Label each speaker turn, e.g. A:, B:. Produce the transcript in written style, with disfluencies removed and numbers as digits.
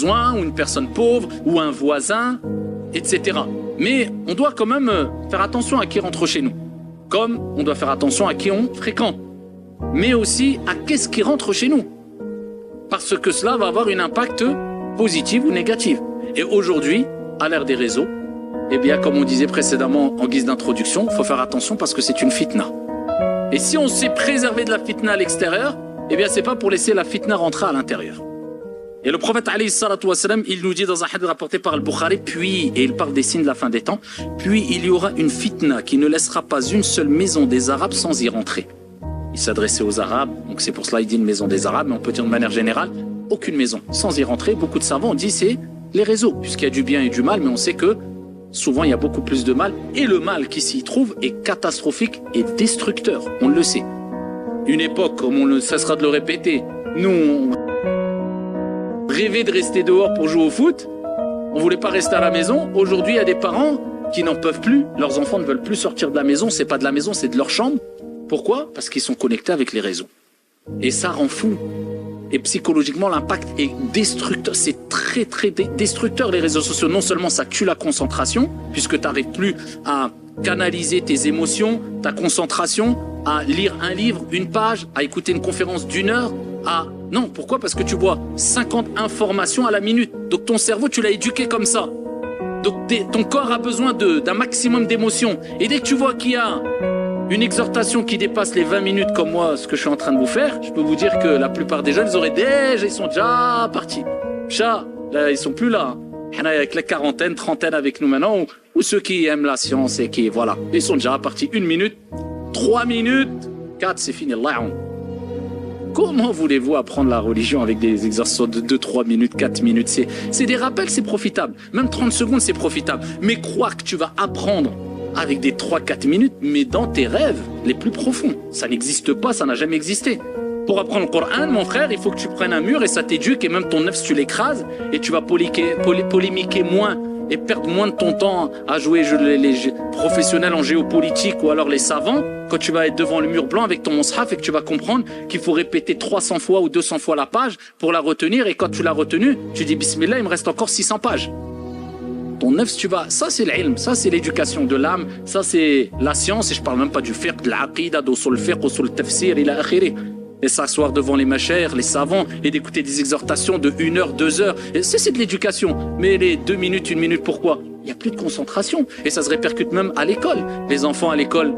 A: besoin, ou une personne pauvre, ou un voisin, etc. Mais on doit quand même faire attention à qui rentre chez nous. Comme on doit faire attention à qui on fréquente. Mais aussi à qu'est-ce qui rentre chez nous. Parce que cela va avoir un impact positif ou négatif. Et aujourd'hui, à l'ère des réseaux, eh bien, comme on disait précédemment en guise d'introduction, il faut faire attention parce que c'est une fitna. Et si on s'est préservé de la fitna à l'extérieur, eh bien, c'est pas pour laisser la fitna rentrer à l'intérieur. Et le prophète, alayhi salatu wassalam, il nous dit dans un hadith rapporté par Al-Bukhari, puis, et il parle des signes de la fin des temps, puis il y aura une fitna qui ne laissera pas une seule maison des Arabes sans y rentrer. Il s'adressait aux Arabes, donc c'est pour cela qu'il dit une maison des Arabes, mais on peut dire de manière générale, aucune maison sans y rentrer. Beaucoup de savants ont dit c'est les réseaux, puisqu'il y a du bien et du mal, mais on sait que souvent il y a beaucoup plus de mal, et le mal qui s'y trouve est catastrophique et destructeur, on le sait. Une époque, comme on ne cessera de le répéter, nous on rêvait de rester dehors pour jouer au foot, on voulait pas rester à la maison. Aujourd'hui il y a des parents qui n'en peuvent plus, leurs enfants ne veulent plus sortir de la maison, c'est pas de la maison, c'est de leur chambre. Pourquoi? Parce qu'ils sont connectés avec les réseaux. Et ça rend fou. Et psychologiquement, l'impact est destructeur. C'est très, très destructeur, les réseaux sociaux. Non seulement ça tue la concentration, puisque tu n'arrives plus à canaliser tes émotions, ta concentration, à lire un livre, une page, à écouter une conférence d'1 heure, à... Non, pourquoi? Parce que tu vois 50 informations à la minute. Donc ton cerveau, tu l'as éduqué comme ça. Donc ton corps a besoin d'un maximum d'émotions. Et dès que tu vois qu'il y a une exhortation qui dépasse les 20 minutes comme moi, ce que je suis en train de vous faire, je peux vous dire que la plupart des jeunes, ils sont déjà partis. Chat, là, ils sont plus là. Il y en a avec la quarantaine, trentaine avec nous maintenant, ou ceux qui aiment la science et qui, voilà, ils sont déjà partis. 1 minute, 3 minutes, 4, c'est fini. Comment voulez-vous apprendre la religion avec des exercices de 2, 3 minutes, 4 minutes? C'est des rappels, c'est profitable. Même 30 secondes, c'est profitable. Mais croire que tu vas apprendre avec des 3-4 minutes, mais dans tes rêves les plus profonds. Ça n'existe pas, ça n'a jamais existé. Pour apprendre le Coran, mon frère, il faut que tu prennes un mur et ça t'éduque, et même ton œuf, tu l'écrases, et tu vas polémiquer moins, et perdre moins de ton temps à jouer les professionnels en géopolitique, ou alors les savants, quand tu vas être devant le mur blanc avec ton mushaf, et que tu vas comprendre qu'il faut répéter 300 fois ou 200 fois la page pour la retenir, et quand tu l'as retenue, tu dis Bismillah, il me reste encore 600 pages. Ton œuf, tu vas, ça c'est l'ilm, ça c'est l'éducation de l'âme, ça c'est la science, et je parle même pas du fiqh, de l'aqida, d'usul fiqh, usul tafsir, ila akhiri. Et s'asseoir devant les machères, les savants, et d'écouter des exhortations de 1 heure, 2 heures. Et c'est de l'éducation. Mais les 2 minutes, 1 minute, pourquoi? Il n'y a plus de concentration. Et ça se répercute même à l'école. Les enfants à l'école,